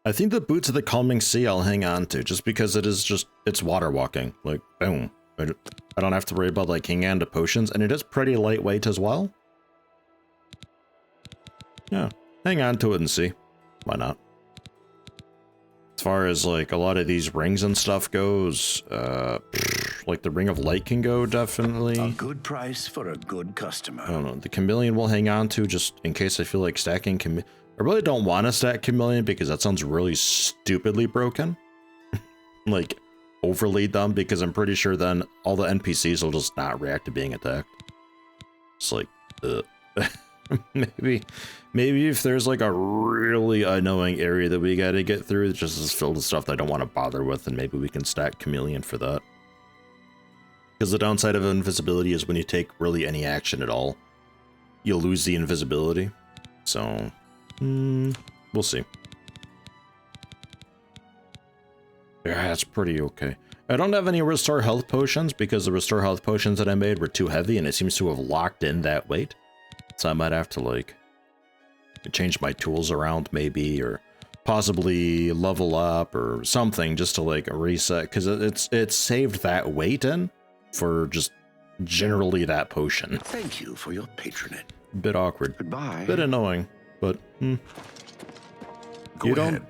I think the Boots of the Calming Sea I'll hang on to, just because it's water walking. Like, boom. I don't have to worry about, like, hanging on to potions, and it is pretty lightweight as well. Yeah, hang on to it and see. Why not? As far as, like, a lot of these rings and stuff goes, like, the Ring of Light can go, definitely. A good price for a good customer. I don't know. The Chameleon will hang on to, just in case I feel like stacking Chameleon. I really don't want to stack Chameleon, because that sounds really stupidly broken. Like, overly dumb, because I'm pretty sure then all the NPCs will just not react to being attacked. It's like, maybe if there's like a really annoying area that we gotta get through that just is filled with stuff that I don't want to bother with, and maybe we can stack Chameleon for that. Because the downside of invisibility is when you take really any action at all, you'll lose the invisibility. So, we'll see. Yeah, that's pretty okay. I don't have any restore health potions because the restore health potions that I made were too heavy and it seems to have locked in that weight. So I might have to like change my tools around maybe, or possibly level up or something just to like reset, because it's saved that weight in for just generally that potion. Thank you for your patronage. Bit awkward. Goodbye. Bit annoying, but Go ahead,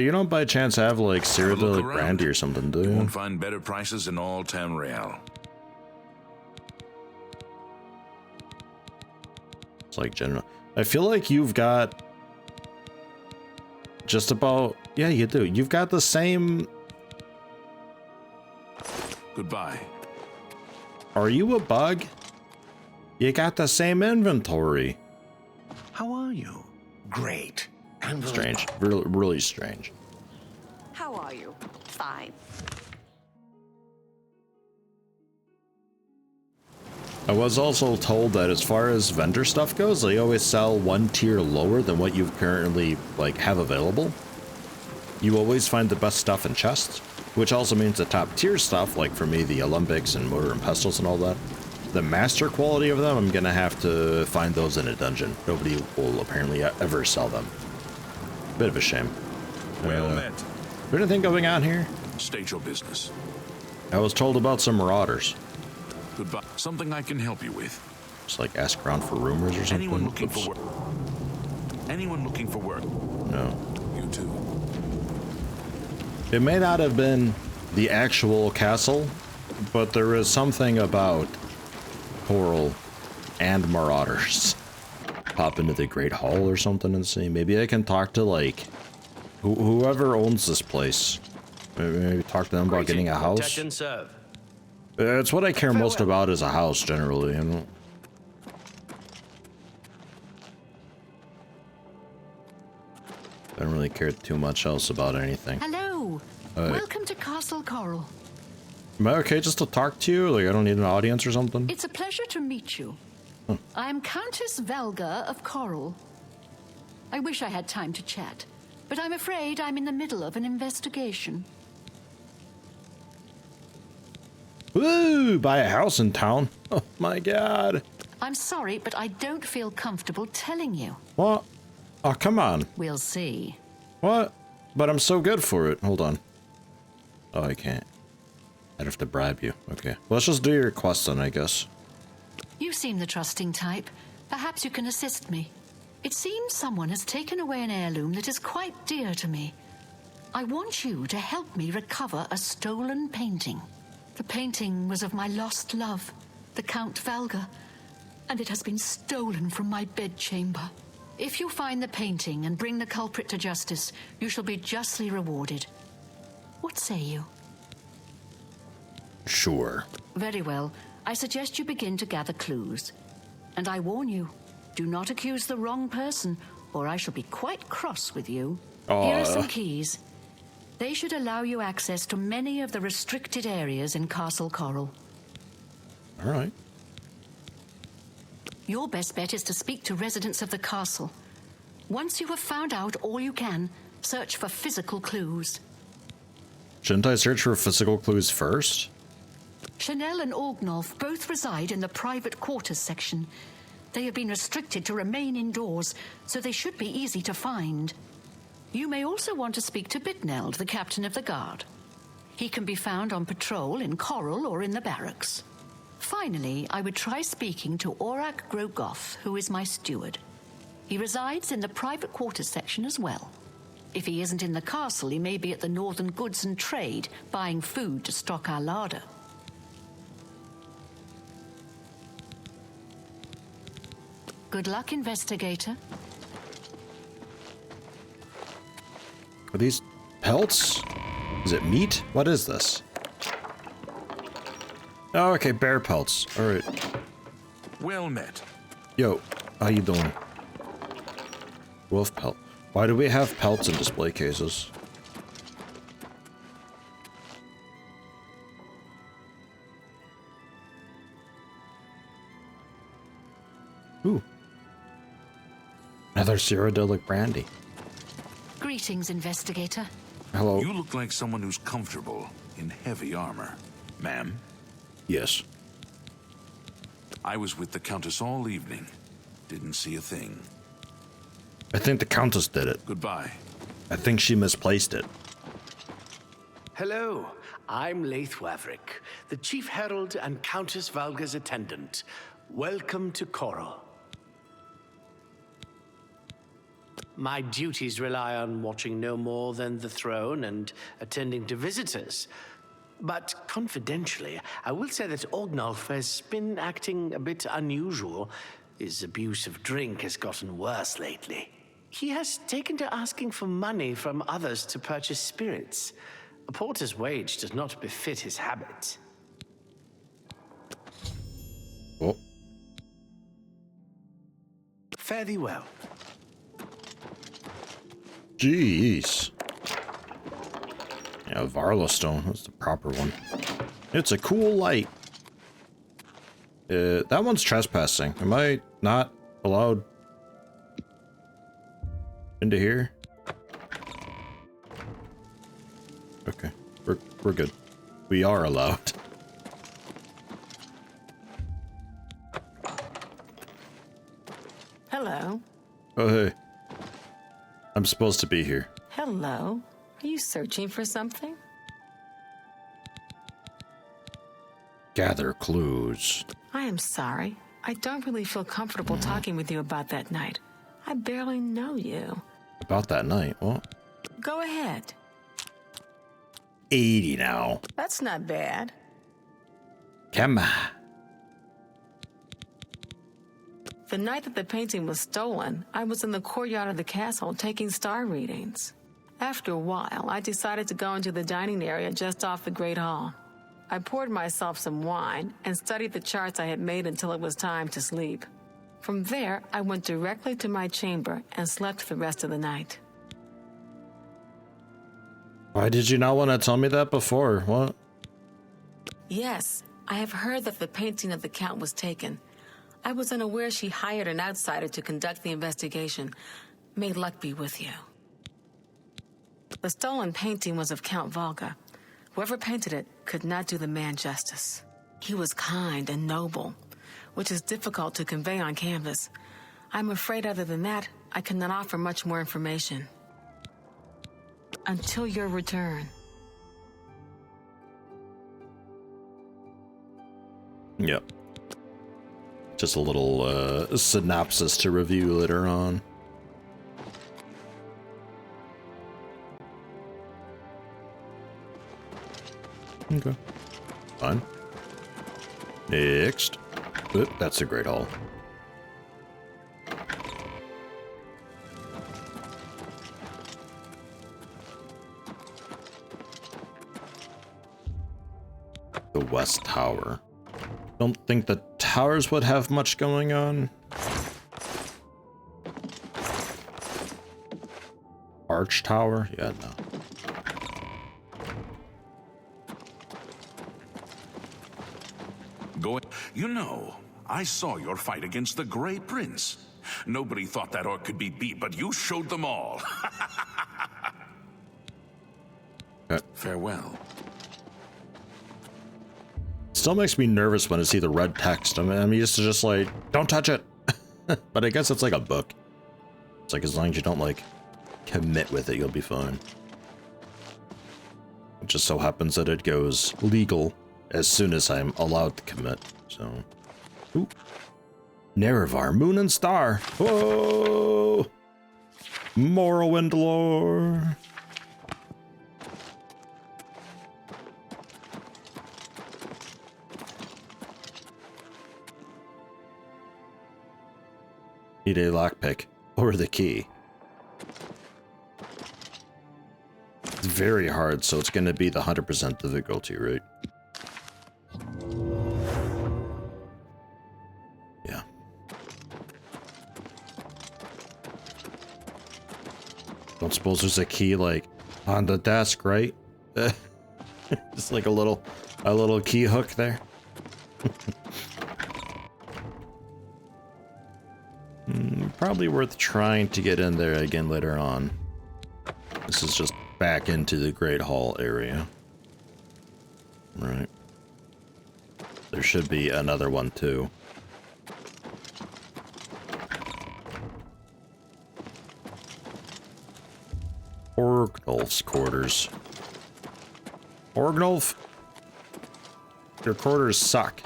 you don't by chance have like Cyrodiilic brandy or something, do you? You won't find better prices in all Tamriel. It's like general. I feel like you've got just about, yeah, you do. You've got the same. Goodbye. Are you a bug? You got the same inventory. How are you? Great. And Strange. Really strange. How are you? Fine. I was also told that as far as vendor stuff goes, they always sell one tier lower than what you currently like have available. You always find the best stuff in chests, which also means the top tier stuff, like for me, the Olympics and Mortar and Pestles and all that, the master quality of them, I'm gonna have to find those in a dungeon. Nobody will apparently ever sell them. Bit of a shame. Well met. Is there anything going on here? State your business. I was told about some marauders. Goodbye. Something I can help you with. Just like ask around for rumors or something. Anyone looking Oops. for work? Anyone looking for work? No. You too. It may not have been the actual castle, but there is something about Chorrol and marauders. Pop into the Great Hall or something and see. Maybe I can talk to like whoever owns this place. Maybe talk to them about getting a house. Protect and serve. It's what I care most about is a house generally, you know. I don't really care too much else about anything. Hello. Welcome to Castle Chorrol. Am I okay just to talk to you? Like I don't need an audience or something? It's a pleasure to meet you. I am Countess Velga of Chorrol. I wish I had time to chat, but I'm afraid I'm in the middle of an investigation. Woo! Buy a house in town. Oh my god. I'm sorry, but I don't feel comfortable telling you. What? Oh, come on. We'll see. What? But I'm so good for it. Hold on. Oh, I can't. I'd have to bribe you. Okay. Let's just do your quest then, I guess. You seem the trusting type. Perhaps you can assist me. It seems someone has taken away an heirloom that is quite dear to me. I want you to help me recover a stolen painting. The painting was of my lost love, the Count Velga, and it has been stolen from my bedchamber. If you find the painting and bring the culprit to justice, you shall be justly rewarded. What say you? Sure. Very well. I suggest you begin to gather clues. And I warn you, do not accuse the wrong person, or I shall be quite cross with you. Here are some keys. They should allow you access to many of the restricted areas in Castle Chorrol. All right. Your best bet is to speak to residents of the castle. Once you have found out all you can, search for physical clues. Shouldn't I search for physical clues first? Chanel and Orgnolf both reside in the private quarters section. They have been restricted to remain indoors, so they should be easy to find. You may also want to speak to Bitneld, the captain of the guard. He can be found on patrol in Chorrol or in the barracks. Finally, I would try speaking to Orak Grogoth, who is my steward. He resides in the private quarters section as well. If he isn't in the castle, he may be at the Northern Goods and Trade, buying food to stock our larder. Good luck, investigator. Are these pelts? Is it meat? What is this? Oh, okay, bear pelts. All right. Well met. Yo, how you doing? Wolf pelt. Why do we have pelts in display cases? Ooh. Another Cyrodiilic brandy. Greetings, investigator. Hello. You look like someone who's comfortable in heavy armor. Ma'am, Yes. I was with the Countess all evening. Didn't see a thing. I think the Countess did it. Goodbye. I think she misplaced it. Hello, I'm Leith Waverick, the Chief Herald and Countess Valga's attendant. Welcome to Chorrol. My duties rely on watching no more than the throne and attending to visitors. But confidentially, I will say that Ognolf has been acting a bit unusual. His abuse of drink has gotten worse lately. He has taken to asking for money from others to purchase spirits. A porter's wage does not befit his habit. Oh. Fare thee well. Jeez. Yeah, Varla stone. That's the proper one. It's a cool light. That one's trespassing. Am I not allowed into here? Okay, we're good. We are allowed. Hello. Oh hey. I'm supposed to be here. Hello. Are you searching for something? Gather clues. I am sorry. I don't really feel comfortable talking with you about that night. I barely know you. About that night. What? Go ahead. 80 now. That's not bad. Come on. The night that the painting was stolen, I was in the courtyard of the castle taking star readings. After a while, I decided to go into the dining area just off the Great Hall. I poured myself some wine and studied the charts I had made until it was time to sleep. From there, I went directly to my chamber and slept the rest of the night. Why did you not want to tell me that before? What? Yes, I have heard that the painting of the Count was taken. I was unaware she hired an outsider to conduct the investigation. May luck be with you. The stolen painting was of Count Valga. Whoever painted it could not do the man justice. He was kind and noble, which is difficult to convey on canvas. I'm afraid other than that, I cannot offer much more information. Until your return. Yep. Just a little synopsis to review later on. Okay. Fine. Next. Oop, that's a great hall. The West Tower. Don't think the towers would have much going on. Arch Tower? Yeah, no. You know, I saw your fight against the Grey Prince. Nobody thought that orc could be beat, but you showed them all. Farewell. Still makes me nervous when I see the red text. I'm used to just like, don't touch it. But I guess it's like a book. It's like as long as you don't like commit with it, you'll be fine. It just so happens that it goes legal as soon as I'm allowed to commit, so... Ooh. Nerevar, Moon and Star! Whoa! Morrowind lore! Need a lockpick or the key. It's very hard, so it's going to be the 100% difficulty, right? Yeah. Don't suppose there's a key like on the desk, right? Just like a little key hook there. Probably worth trying to get in there again later on. This is just back into the Great Hall area. Right. There should be another one too. Orgnolf's quarters. Orgnolf? Your quarters suck.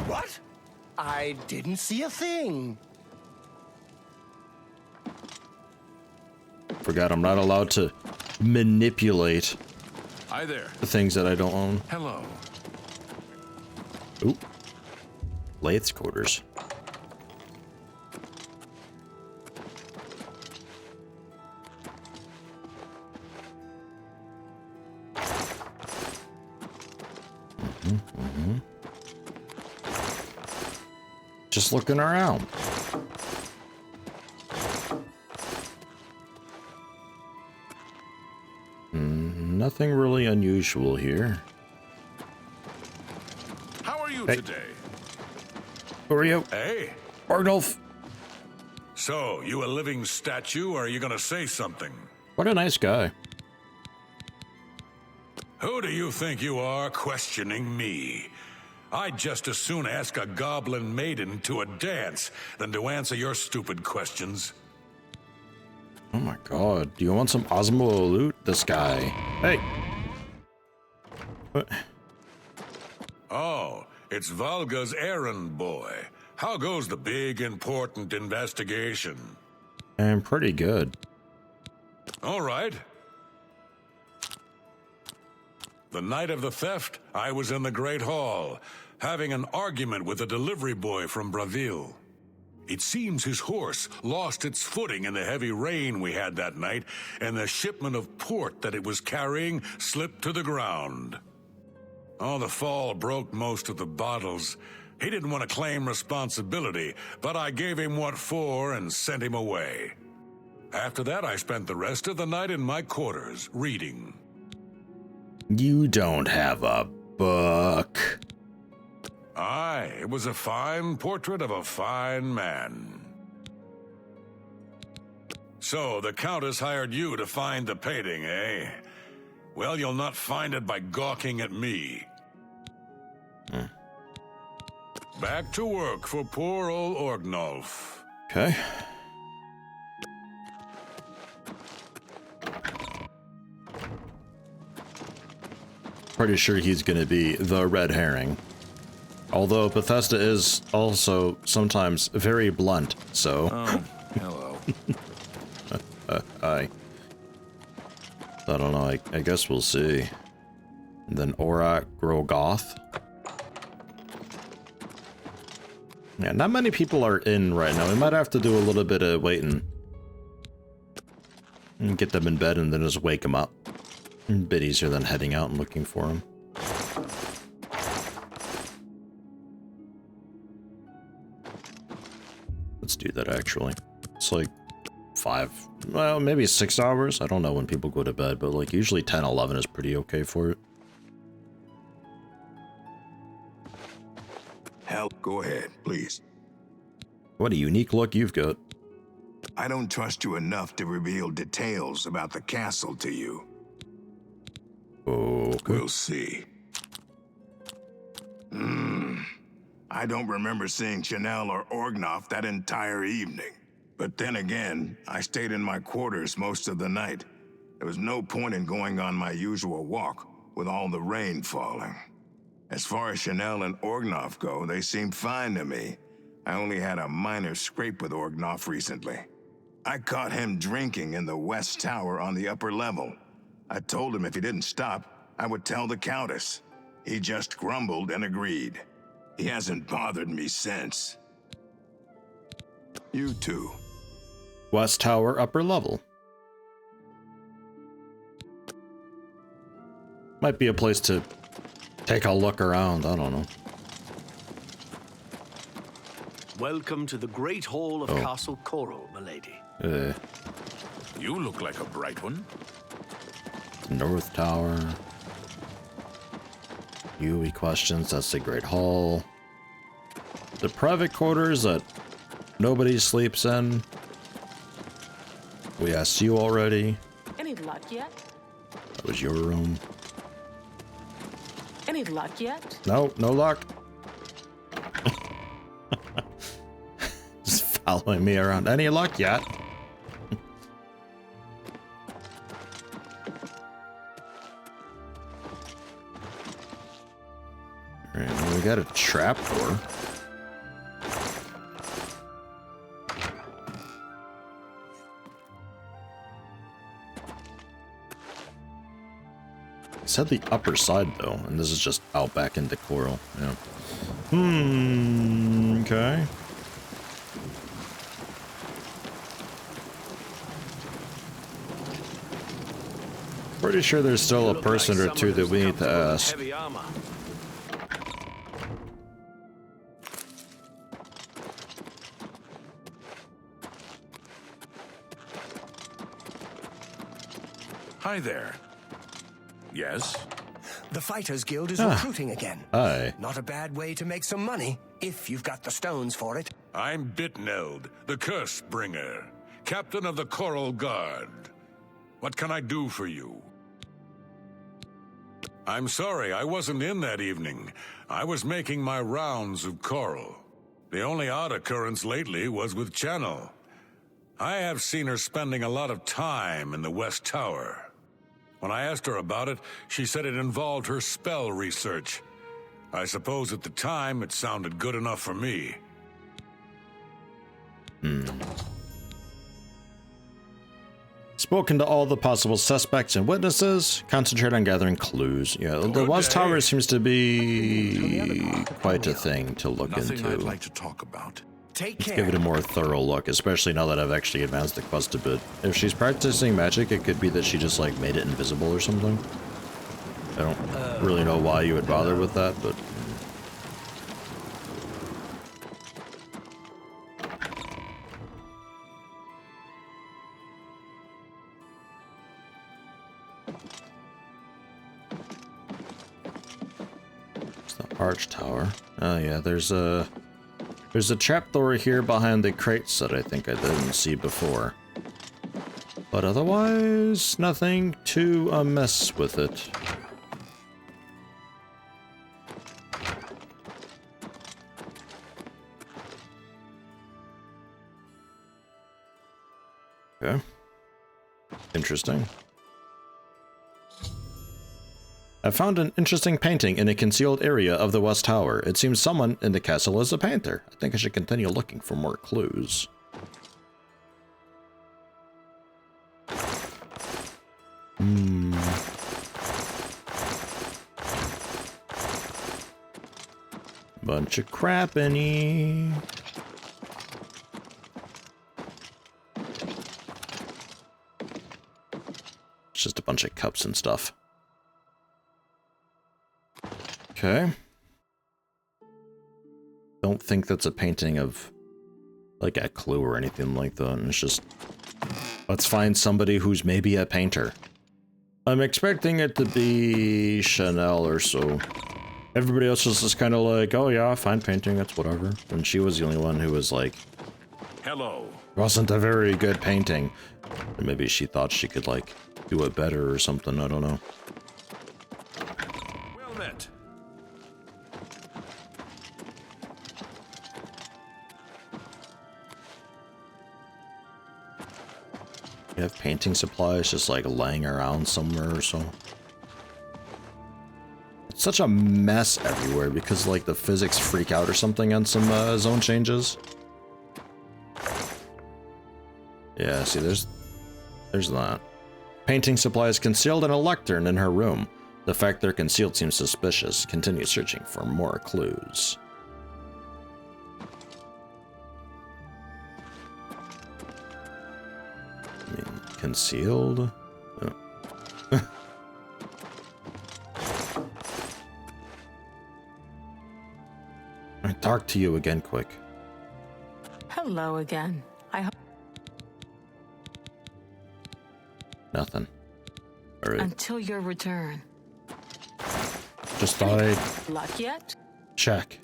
What? I didn't see a thing. Forgot I'm not allowed to manipulate Hi there. the things that I don't own. Hello. Oop. Lath's quarters. Just looking around. Nothing really unusual here. How are you Hey. today? Who are you? Hey. Orgnolf. So, you a living statue, or are you gonna say something? What a nice guy. Who do you think you are questioning me? I'd just as soon ask a goblin maiden to a dance than to answer your stupid questions. Oh my god. Do you want some Osmo loot? This guy. Hey. What? Oh, it's Valga's errand boy. How goes the big, important investigation? I'm pretty good. All right. The night of the theft, I was in the Great Hall, having an argument with a delivery boy from Braville. It seems his horse lost its footing in the heavy rain we had that night, and the shipment of port that it was carrying slipped to the ground. Oh, the fall broke most of the bottles. He didn't want to claim responsibility, but I gave him what for and sent him away. After that, I spent the rest of the night in my quarters, reading. You don't have a book. Aye, it was a fine portrait of a fine man. So, the Countess hired you to find the painting, eh? Well, you'll not find it by gawking at me. Back to work for poor old Orgnolf. Okay. Pretty sure he's gonna be the red herring. Although Bethesda is also sometimes very blunt, so... Oh, hello. I don't know, I guess we'll see. And then Aurak Grogoth. Yeah, not many people are in right now. We might have to do a little bit of waiting. And get them in bed and then just wake them up. A bit easier than heading out and looking for them. Let's do that actually. It's like 5, well, maybe 6 hours. I don't know when people go to bed, but like usually 10, 11 is pretty okay for it. Hell, go ahead, please. What a unique look you've got. I don't trust you enough to reveal details about the castle to you. Okay. We'll see. I don't remember seeing Chanel or Orgnoff that entire evening. But then again, I stayed in my quarters most of the night. There was no point in going on my usual walk with all the rain falling. As far as Chanel and Orgnoff go, they seemed fine to me. I only had a minor scrape with Orgnoff recently. I caught him drinking in the West Tower on the upper level. I told him if he didn't stop, I would tell the Countess. He just grumbled and agreed. He hasn't bothered me since. You too. West Tower, upper level. Might be a place to take a look around, I don't know. Welcome to the Great Hall of Castle Chorrol, milady. You look like a bright one. North Tower. UE questions, that's the Great Hall. The private quarters that nobody sleeps in. We asked you already. Any luck yet? That was your room. Any luck yet? No, no luck. Just following me around. Any luck yet? Alright, well, we got a trap door. It said the upper side though, and this is just out back into Chorrol. Yeah. Okay. Pretty sure there's still a person or two that we need to ask. Heavy armor. Hi there. Yes? The Fighters Guild is recruiting again. Hi. Not a bad way to make some money, if you've got the stones for it. I'm Bitneld, the Curse Bringer, captain of the Chorrol Guard. What can I do for you? I'm sorry, I wasn't in that evening. I was making my rounds of Chorrol. The only odd occurrence lately was with Channel. I have seen her spending a lot of time in the West Tower. When I asked her about it, she said it involved her spell research. I suppose at the time it sounded good enough for me. Spoken to all the possible suspects and witnesses. Concentrate on gathering clues. Yeah, the West Tower seems to be quite a thing to look Nothing into. I'd like to talk about. Take Let's care. give it a more thorough look, especially now that I've actually advanced the quest a bit. If she's practicing magic, it could be that she just, like, made it invisible or something. I don't really know why you would bother with that, but... It's the Arch Tower. Oh yeah, there's a trapdoor here behind the crates that I think I didn't see before. But otherwise, nothing too amiss with it. Okay. Interesting. I found an interesting painting in a concealed area of the West Tower. It seems someone in the castle is a painter. I think I should continue looking for more clues. Bunch of crap in here. It's just a bunch of cups and stuff. Okay. Don't think that's a painting of, like, a clue or anything like that. It's just, let's find somebody who's maybe a painter. I'm expecting it to be Chanel or so. Everybody else was just kind of like, oh yeah, fine painting, that's whatever. And she was the only one who was like, Hello. wasn't a very good painting. Or maybe she thought she could, like, do it better or something, I don't know. Well met. You have painting supplies just like laying around somewhere or so. It's such a mess everywhere because like the physics freak out or something on some zone changes. Yeah, see, there's that. Painting supplies concealed in a lectern in her room. The fact they're concealed seems suspicious. Continue searching for more clues. I mean, concealed? Oh. I talk to you again quick. Hello again. I hope. Nothing. All right. Until your return. Just thought I'd Luck yet? check.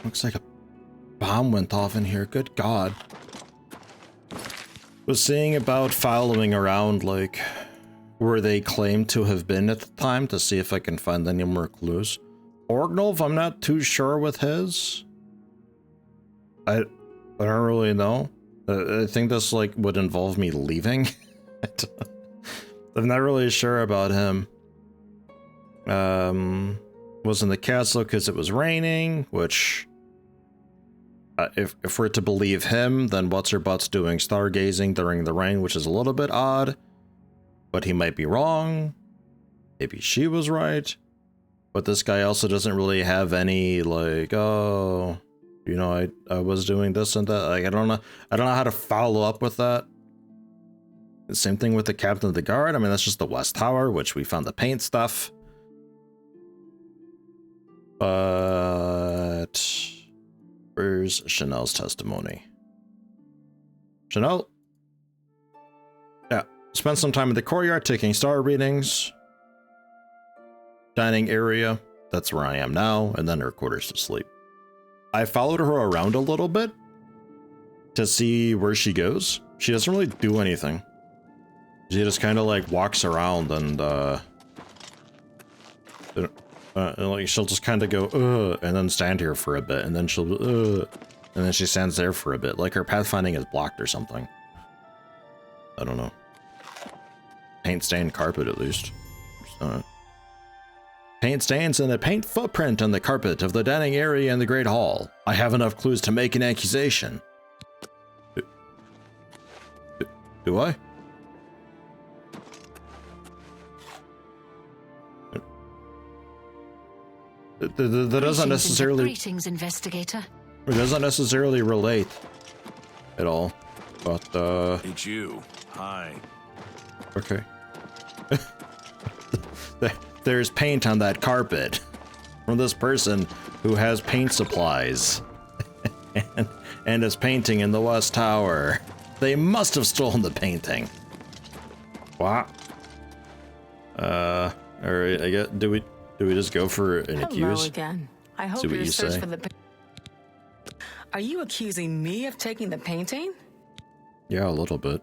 Looks like a bomb went off in here. Good God. Was seeing about following around, like, where they claim to have been at the time to see if I can find any more clues. Orgnolf, I'm not too sure with his. I don't really know. I think this like would involve me leaving. I'm not really sure about him. Was in the castle because it was raining, which if we're to believe him, then what's her butt's doing stargazing during the rain, which is a little bit odd. But he might be wrong. Maybe she was right. But this guy also doesn't really have any like, oh, you know, I was doing this and that. Like I don't know how to follow up with that. The same thing with the captain of the guard. I mean, that's just the West Tower, which we found the paint stuff. But where's Chanel's testimony? Chanel? Yeah. Spent some time in the courtyard taking star readings. Dining area. That's where I am now. And then her quarters to sleep. I followed her around a little bit to see where she goes. She doesn't really do anything. She just kind of like walks around and like she'll just kind of go and then stand here for a bit, and then she'll and then she stands there for a bit, like her pathfinding is blocked or something. I don't know. Paint stained carpet at least. Paint stains and a paint footprint on the carpet of the dining area in the Great Hall. I have enough clues to make an accusation. Do I? That doesn't necessarily. Greetings, investigator. It doesn't necessarily relate at all, but It's you. Hi. Okay. There's paint on that carpet from this person who has paint supplies and is painting in the West Tower. They must have stolen the painting. What? All right. I guess do we just go for an accuse? Hello again. I hope See what your you search say. for the. Are you accusing me of taking the painting? Yeah, a little bit,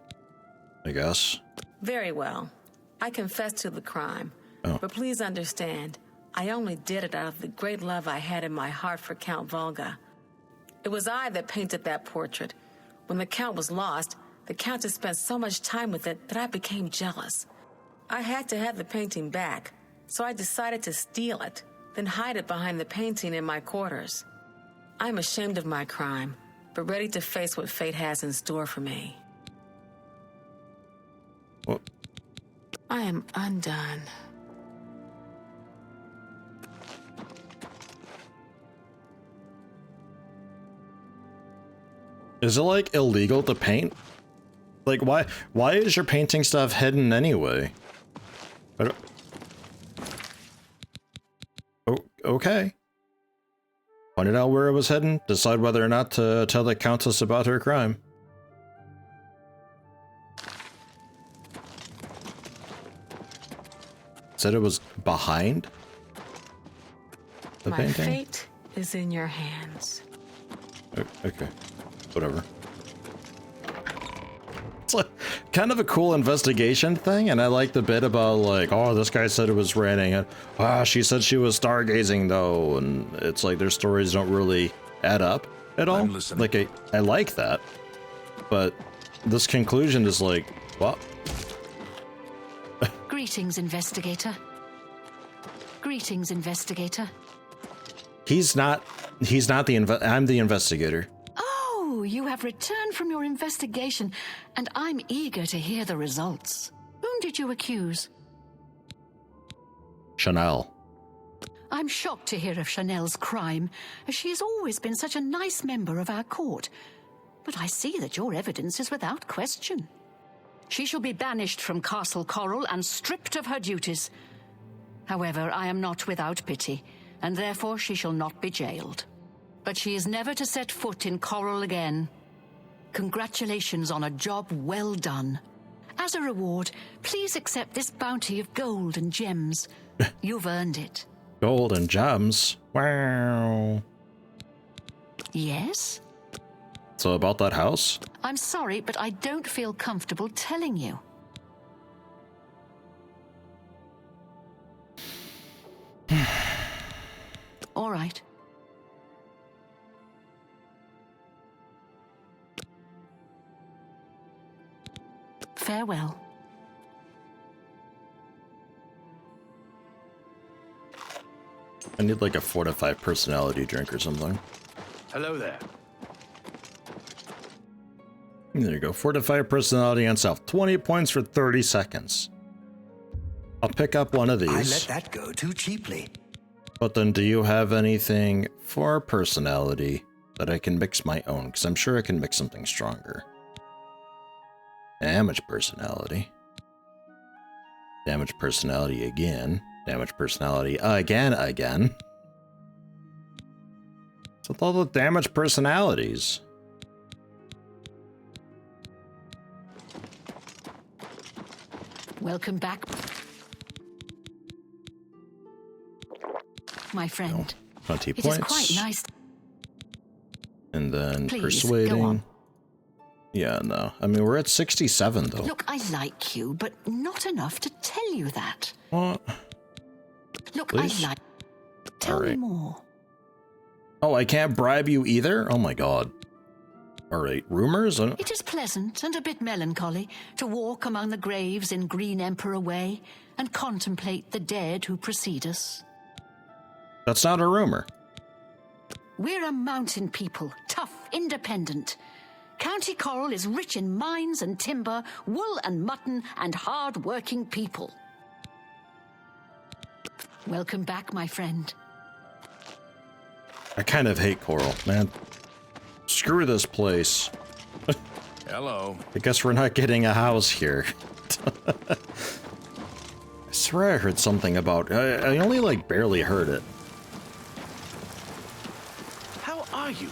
I guess. Very well. I confess to the crime. Oh. But please understand, I only did it out of the great love I had in my heart for Count Volga. It was I that painted that portrait. When the Count was lost, the Countess spent so much time with it that I became jealous. I had to have the painting back, so I decided to steal it, then hide it behind the painting in my quarters. I'm ashamed of my crime, but ready to face what fate has in store for me. What? I am undone. Is it like illegal to paint? Like why is your painting stuff hidden anyway? I don't... Oh, okay. Pointed out where it was hidden, decide whether or not to tell the Countess about her crime. Said it was behind the painting? My fate is in your hands. Okay, whatever. It's like kind of a cool investigation thing, and I like the bit about like, oh, this guy said it was raining, and she said she was stargazing though, and it's like their stories don't really add up at all. Like I like that, but this conclusion is like, what? Greetings, investigator. Greetings, investigator. He's not the I'm the investigator. Oh, you have returned from your investigation, and I'm eager to hear the results. Whom did you accuse? Chanel. I'm shocked to hear of Chanel's crime, as she has always been such a nice member of our court. But I see that your evidence is without question. She shall be banished from Castle Chorrol and stripped of her duties. However, I am not without pity, and therefore she shall not be jailed. But she is never to set foot in Chorrol again. Congratulations on a job well done. As a reward, please accept this bounty of gold and gems. You've earned it. Gold and gems? Wow. Yes? So about that house? I'm sorry, but I don't feel comfortable telling you. All right. Farewell. I need like a 4 to 5 personality drink or something. Hello there. There you go. 4 to 5 personality and self. 20 points for 30 seconds. I'll pick up one of these. I let that go too cheaply. But then do you have anything for personality that I can mix my own? Because I'm sure I can mix something stronger. Damage personality. Damage personality again. Damage personality again. So with all the damage personalities. Welcome back, my friend. 20 it points. Is quite nice. And then Please, persuading. go on. Yeah, no. I mean, we're at 67 though. Look, I like you, but not enough to tell you that. What? Look, Please? I like. Tell me more. Oh, I can't bribe you either? Oh my god. Alright, rumors? It is pleasant and a bit melancholy to walk among the graves in Green Emperor Way and contemplate the dead who precede us. That's not a rumor. We're a mountain people, tough, independent. County Chorrol is rich in mines and timber, wool and mutton, and hard-working people. Welcome back, my friend. I kind of hate Chorrol, man. Screw this place. Hello. I guess we're not getting a house here. I swear I heard something about... I only, like, barely heard it. How are you?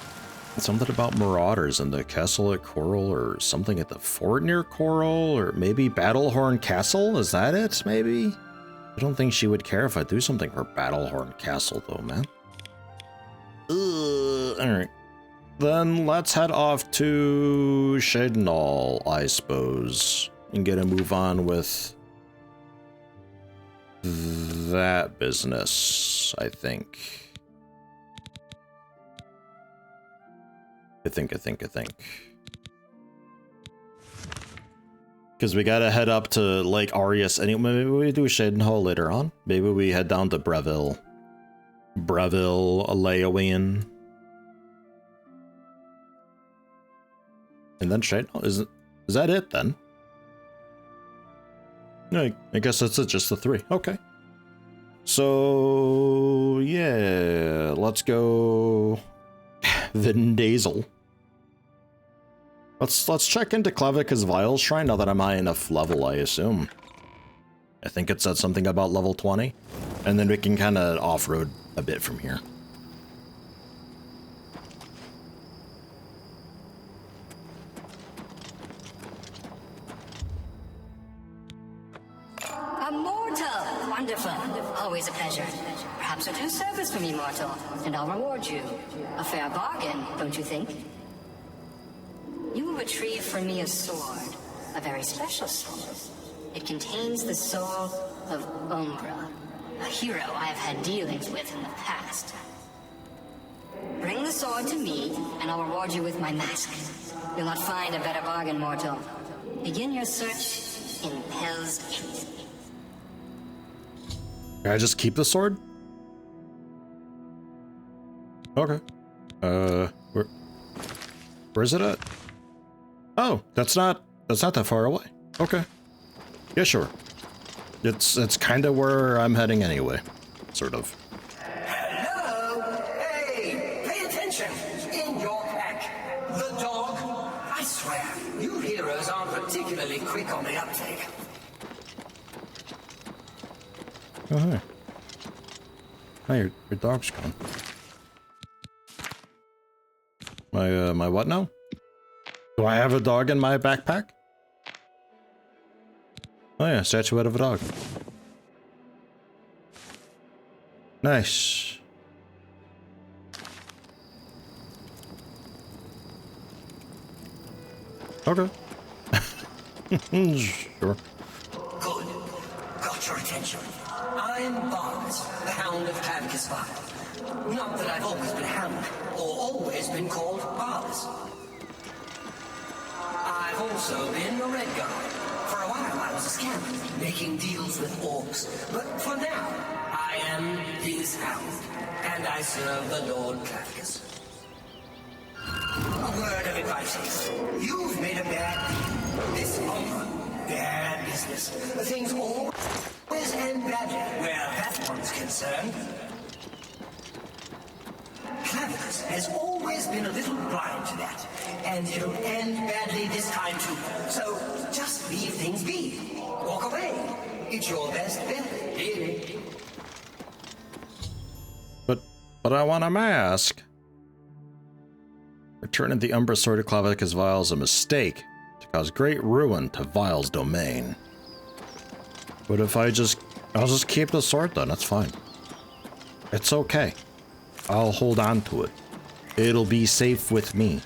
Something about marauders in the castle at Chorrol, or something at the fort near Chorrol, or maybe Battlehorn Castle? Is that it, maybe? I don't think she would care if I do something for Battlehorn Castle, though, man. Alright. Then let's head off to Chorrol, I suppose, and get a move on with that business, I think. I think. Because we gotta head up to Lake Arius anyway. Maybe we do Chorrol later on. Maybe we head down to Breville, Laowian. And then Chorrol? Is that it then? No, I guess that's it, just the 3. Okay. So yeah, let's go Vin Diesel. Let's check into Klavika's Vial Shrine now that I'm high enough level, I assume. I think it said something about level 20. And then we can kind of off-road a bit from here. A mortal! Wonderful. Always a pleasure. Perhaps you'll do service for me, mortal, and I'll reward you. A fair bargain, don't you think? You will retrieve for me a sword, a very special sword. It contains the soul of Umbra, a hero I have had dealings with in the past. Bring the sword to me, and I'll reward you with my mask. You'll not find a better bargain, mortal. Begin your search in Hell's Gate. Can I just keep the sword? Okay. Where is it at? Oh, that's not that far away. Okay. Yeah, sure. It's kind of where I'm heading anyway, sort of. Hello! Hey, pay attention! In your pack, the dog. I swear, you heroes aren't particularly quick on the uptake. Oh, hey. Hey, your dog's gone. My what now? Do I have a dog in my backpack? Oh yeah, statuette of a dog. Nice. Okay. Sure. Good. Got your attention. I'm Bars, the Hound of Clavicus Fire. Not that I've always been Hound, or always been called Bars. I've also been a Red Guard. For a while I was a scammer, making deals with orcs. But for now, I am his Hound, and I serve the Lord Clavicus. A word of advice. You've made a bad deal. This Umbra, bad business. Things always end badly where that one's concerned. Clavicus has always been a little blind to that, and it'll end badly this time too. So just leave things be. Walk away. It's your best bet, really. But I want a mask. Returning the Umbra Sword to Clavicus Vial is a mistake to cause great ruin to Vial's domain. But if I'll just keep the sword then, that's fine. It's okay. I'll hold on to it. It'll be safe with me.